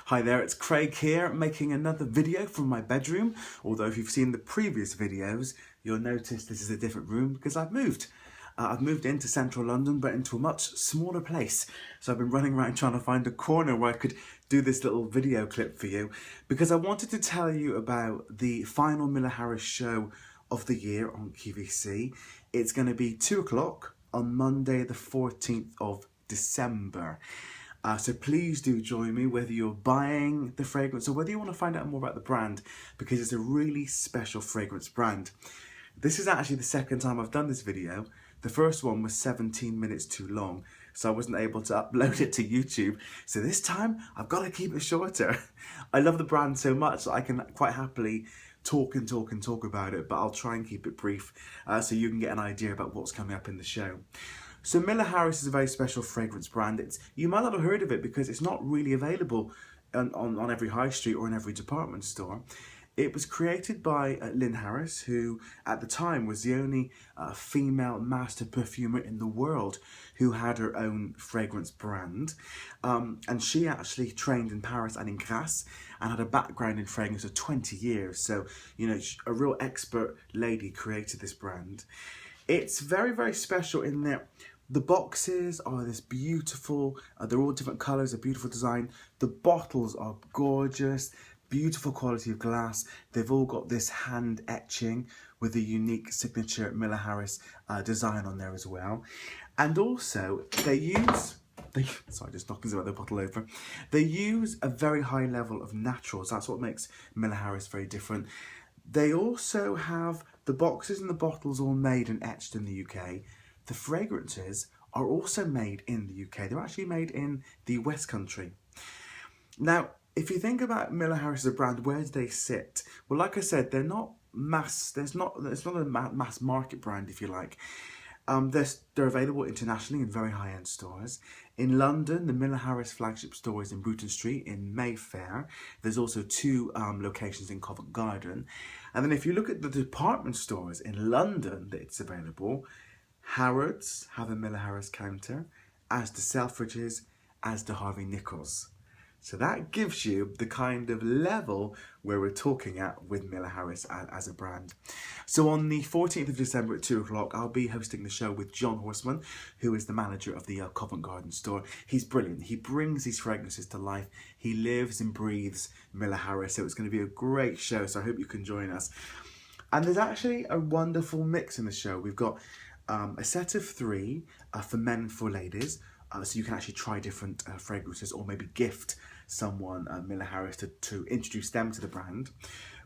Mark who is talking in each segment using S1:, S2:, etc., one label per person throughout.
S1: Hi there, it's Craig here, making another video from my bedroom. Although if you've seen the previous videos, you'll notice this is a different room because I've moved. I've moved into central London, but into a much smaller place. So I've been running around trying to find a corner where I could do this little video clip for you, because I wanted to tell you about the final Miller Harris show of the year on QVC. It's going to be 2 o'clock on Monday the 14th of December. So please do join me, whether you're buying the fragrance or whether you want to find out more about the brand, because it's a really special fragrance brand. This is actually the second time I've done this video. The first one was 17 minutes too long, so I wasn't able to upload it to YouTube. So this time I've got to keep it shorter. I love the brand so much that I can quite happily talk about it, but I'll try and keep it brief so you can get an idea about what's coming up in the show. So Miller Harris is a very special fragrance brand. You might not have heard of it because it's not really available on every high street or in every department store. It was created by Lynn Harris, who at the time was the only female master perfumer in the world who had her own fragrance brand. And she actually trained in Paris and in Grasse and had a background in fragrance of 20 years. So, you know, a real expert lady created this brand. It's very, very special in that the boxes are this beautiful, they're all different colours, a beautiful design. The bottles are gorgeous, beautiful quality of glass. They've all got this hand etching with a unique signature Miller Harris design on there as well. And also sorry, just knocking the bottle over. They use a very high level of naturals. That's what makes Miller Harris very different. They also have the boxes and the bottles all made and etched in the UK. The fragrances are also made in the UK. They're actually made in the West Country. Now, if you think about Miller Harris as a brand, where do they sit? Well, like I said, they're not mass. It's not a mass market brand, if you like. They're available internationally in very high-end stores. In London, the Miller Harris flagship store is in Bruton Street in Mayfair. There's also 2 locations in Covent Garden. And then if you look at the department stores in London that it's available, Harrods have a Miller Harris counter, as do Selfridges, as do Harvey Nichols. So that gives you the kind of level where we're talking at with Miller Harris as a brand. So on the 14th of December at 2 o'clock, I'll be hosting the show with John Horseman, who is the manager of the Covent Garden store. He's brilliant. He brings these fragrances to life. He lives and breathes Miller Harris. So it's going to be a great show. So I hope you can join us. And there's actually a wonderful mix in the show. We've got a set of 3 for men and for ladies. So you can actually try different fragrances or maybe gift someone Miller Harris to introduce them to the brand.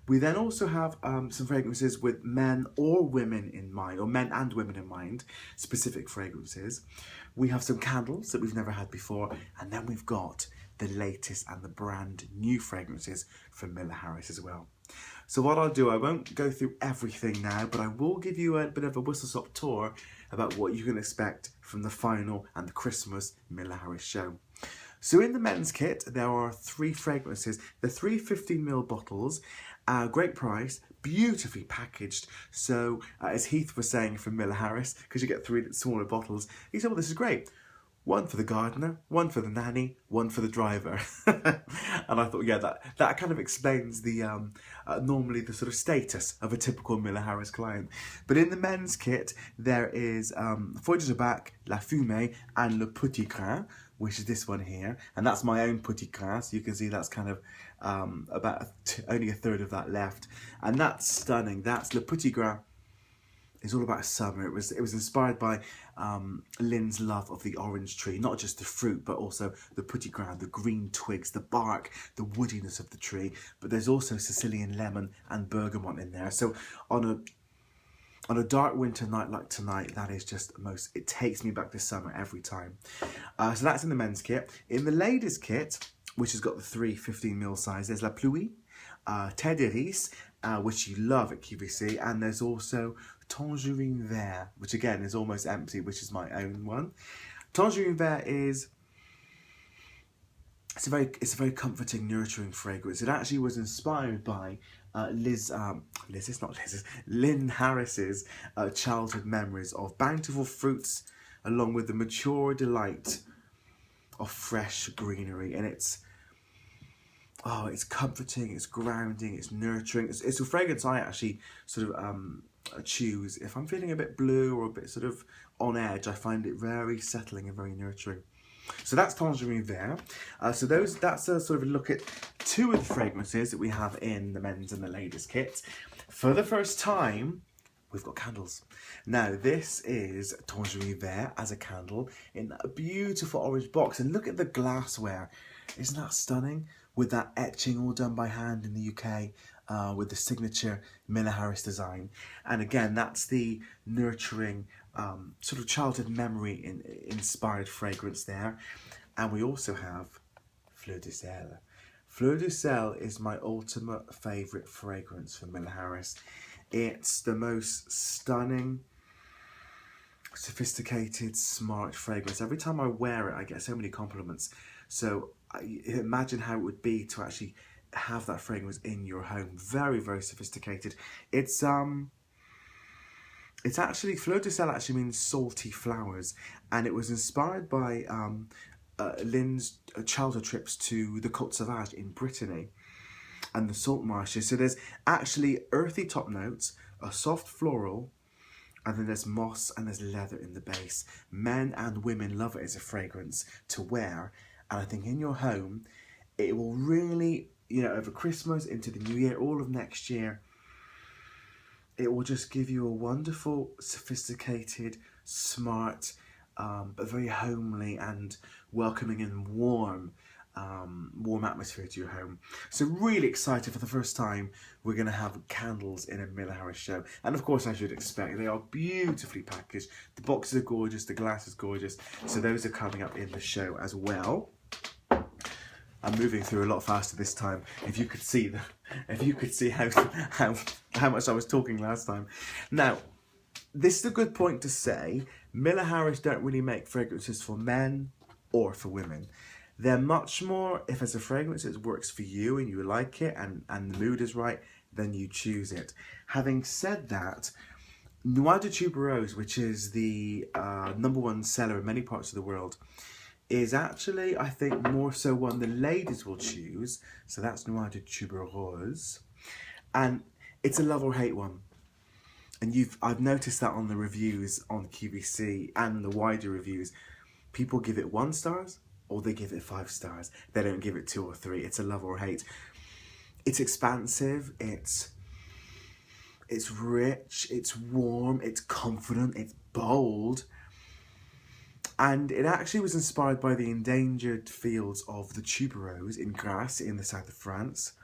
S1: We then also have some fragrances with men or women in mind, or men and women in mind, specific fragrances. We have some candles that we've never had before, and then we've got the latest and the brand new fragrances from Miller Harris as well. So what I'll do, I won't go through everything now, but I will give you a bit of a whistle-stop tour about what you can expect from the final and the Christmas Miller Harris show. So in the men's kit, there are 3 fragrances. The 3 15ml bottles, great price, beautifully packaged. So as Heath was saying from Miller Harris, because you get 3 smaller bottles, he said, well, this is great. 1 for the gardener, 1 for the nanny, 1 for the driver. And I thought, yeah, that kind of explains the normally the sort of status of a typical Miller Harris client. But in the men's kit, there is Feuille de Tabac, La Fumée, and Le Petit Grain, which is this one here. And that's my own Petit Grain, so you can see that's kind of about only a third of that left. And that's stunning. That's Le Petit Grain. It's all about summer. It was inspired by Lynn's love of the orange tree, not just the fruit, but also the petit grain, the green twigs, the bark, the woodiness of the tree. But there's also Sicilian lemon and bergamot in there. So on a dark winter night like tonight, that is just it takes me back to summer every time. So that's in the men's kit. In the ladies' kit, which has got the 3 15ml size, there's La Pluie, Terre de Riz, which you love at QVC, and there's also Tangerine Vert, which again is almost empty, which is my own one. Tangerine Vert it's a very comforting, nurturing fragrance. It actually was inspired by Lynn Harris's childhood memories of bountiful fruits, along with the mature delight of fresh greenery, and it's oh, it's comforting, it's grounding, it's nurturing. It's a fragrance I actually sort of choose if I'm feeling a bit blue or a bit sort of on edge. I find it very settling and very nurturing. So that's Tangerine Vert. So that's a sort of a look at two of the fragrances that we have in the men's and the ladies kit. For the first time, we've got candles. Now this is Tangerine Vert as a candle in a beautiful orange box, and look at the glassware. Isn't that stunning? With that etching all done by hand in the UK, with the signature Miller Harris design. And again, that's the nurturing sort of childhood memory inspired fragrance there. And we also have Fleur de Sel. Fleur de Sel is my ultimate favourite fragrance from Miller Harris. It's the most stunning, sophisticated, smart fragrance. Every time I wear it, I get so many compliments. So imagine how it would be to actually have that fragrance in your home. Very, very sophisticated. It's actually, Fleur de Sel actually means salty flowers, and it was inspired by Lynn's childhood trips to the Côte Sauvage in Brittany and the salt marshes. So there's actually earthy top notes, a soft floral, and then there's moss and there's leather in the base. Men and women love it as a fragrance to wear, and I think in your home it will really, you know, over Christmas into the new year, all of next year, it will just give you a wonderful, sophisticated, smart, but very homely and welcoming and warm atmosphere to your home. So really excited for the first time we're going to have candles in a Miller Harris show. And of course, as you'd expect, they are beautifully packaged. The boxes are gorgeous, the glass is gorgeous. So those are coming up in the show as well. I'm moving through a lot faster this time. If you could see how much I was talking last time. Now, this is a good point to say. Miller Harris don't really make fragrances for men or for women. They're much more, if it's a fragrance that works for you and you like it and the mood is right, then you choose it. Having said that, Noix de Tuberose, which is the #1 seller in many parts of the world, is actually, I think, more so one the ladies will choose. So that's Noix de Tuberose. And it's a love or hate one. And I've noticed that on the reviews on QVC and the wider reviews. People give it 1 star or they give it 5 stars. They don't give it 2 or 3. It's a love or hate. It's expansive, it's rich, it's warm, it's confident, it's bold. And it actually was inspired by the endangered fields of the tuberose in Grasse in the south of France.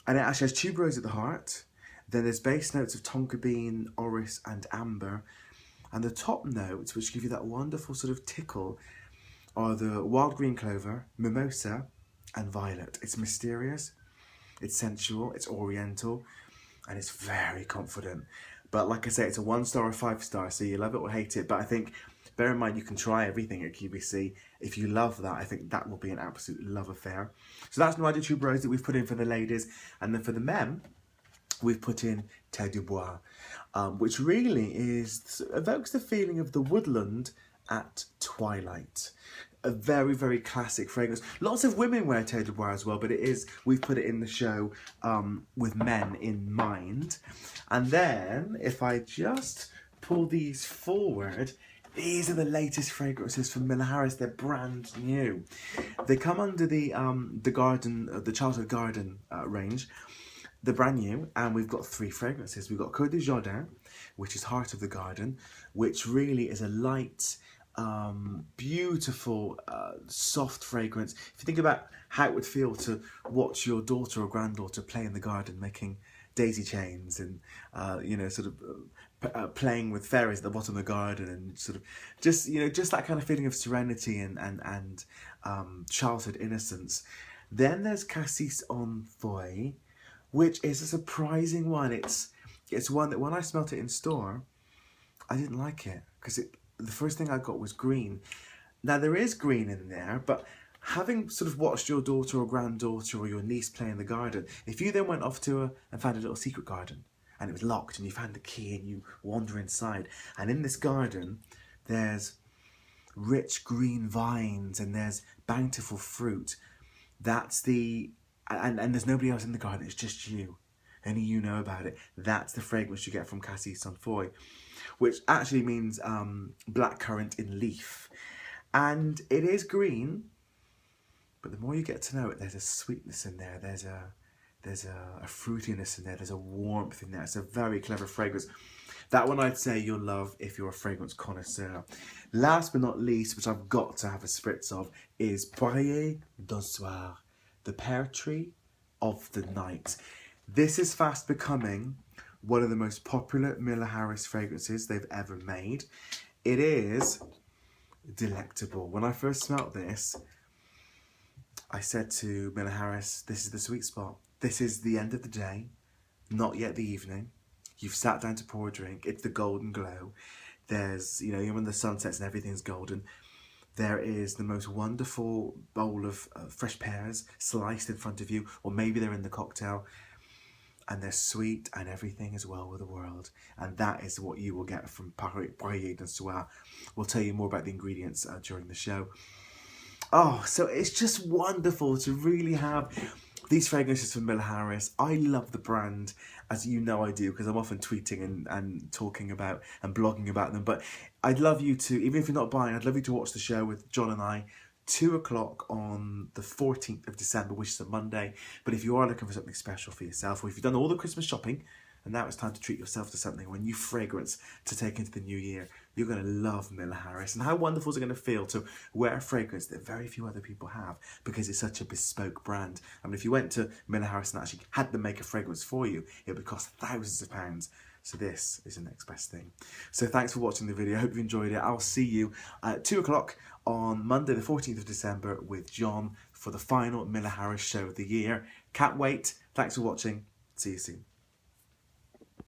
S1: And it actually has tuberose at the heart. Then there's base notes of tonka bean, orris and amber. And the top notes, which give you that wonderful sort of tickle, are the wild green clover, mimosa and violet. It's mysterious, it's sensual, it's oriental, and it's very confident. But like I say, it's a 1 star or 5 star, so you love it or hate it. But I think, bear in mind, you can try everything at QVC. If you love that, I think that will be an absolute love affair. So that's Noix de Tuberose that we've put in for the ladies. And then for the men, we've put in Terre du Bois, which really evokes the feeling of the woodland at twilight. A very, very classic fragrance. Lots of women wear Terre du Bois as well, but we've put it in the show with men in mind. And then, if I just pull these forward, these are the latest fragrances from Miller Harris. They're brand new. They come under the Childhood Garden range. They're brand new, and we've got 3 fragrances. We've got Côte du Jardin, which is Heart of the Garden, which really is a light, beautiful, soft fragrance. If you think about how it would feel to watch your daughter or granddaughter play in the garden, making daisy chains and, playing with fairies at the bottom of the garden, and sort of just that kind of feeling of serenity and childhood innocence. Then there's Cassis en Feuille, which is a surprising one. It's one that when I smelt it in store, I didn't like it, because the first thing I got was green. Now there is green in there, but having sort of watched your daughter or granddaughter or your niece play in the garden, if you then went off to and found a little secret garden and it was locked and you found the key and you wander inside, and in this garden there's rich green vines and there's bountiful fruit, That's the, and there's nobody else in the garden, it's just you. Only you know about it. That's the fragrance you get from Cassis Sans Foy, which actually means blackcurrant in leaf. And it is green, but the more you get to know it, there's a sweetness in there. There's a fruitiness in there. There's a warmth in there. It's a very clever fragrance. That one I'd say you'll love if you're a fragrance connoisseur. Last but not least, which I've got to have a spritz of, is Poirier d'un Soir, the pear tree of the night. This is fast becoming one of the most popular Miller Harris fragrances they've ever made. It is delectable. When I first smelt this, I said to Miller Harris, this is the sweet spot. This is the end of the day, not yet the evening. You've sat down to pour a drink. It's the golden glow. There's, you know, when the sun sets and everything's golden, there is the most wonderful bowl of fresh pears sliced in front of you, or maybe they're in the cocktail, and they're sweet and everything is well with the world. And that is what you will get from Poirier d'un Soir. We'll tell you more about the ingredients during the show. Oh, so it's just wonderful to really have these fragrances from Miller Harris. I love the brand, as you know I do, because I'm often tweeting and talking about and blogging about them. But I'd love you to, even if you're not buying, I'd love you to watch the show with John and I, 2 o'clock on the 14th of December, which is a Monday. But if you are looking for something special for yourself, or if you've done all the Christmas shopping, and now it's time to treat yourself to something, or a new fragrance to take into the new year, you're going to love Miller Harris. And how wonderful is it going to feel to wear a fragrance that very few other people have, because it's such a bespoke brand. I mean, if you went to Miller Harris and actually had them make a fragrance for you, it would cost thousands of pounds. So this is the next best thing. So thanks for watching the video. I hope you enjoyed it. I'll see you at 2 o'clock on Monday the 14th of December with John for the final Miller Harris show of the year. Can't wait. Thanks for watching. See you soon.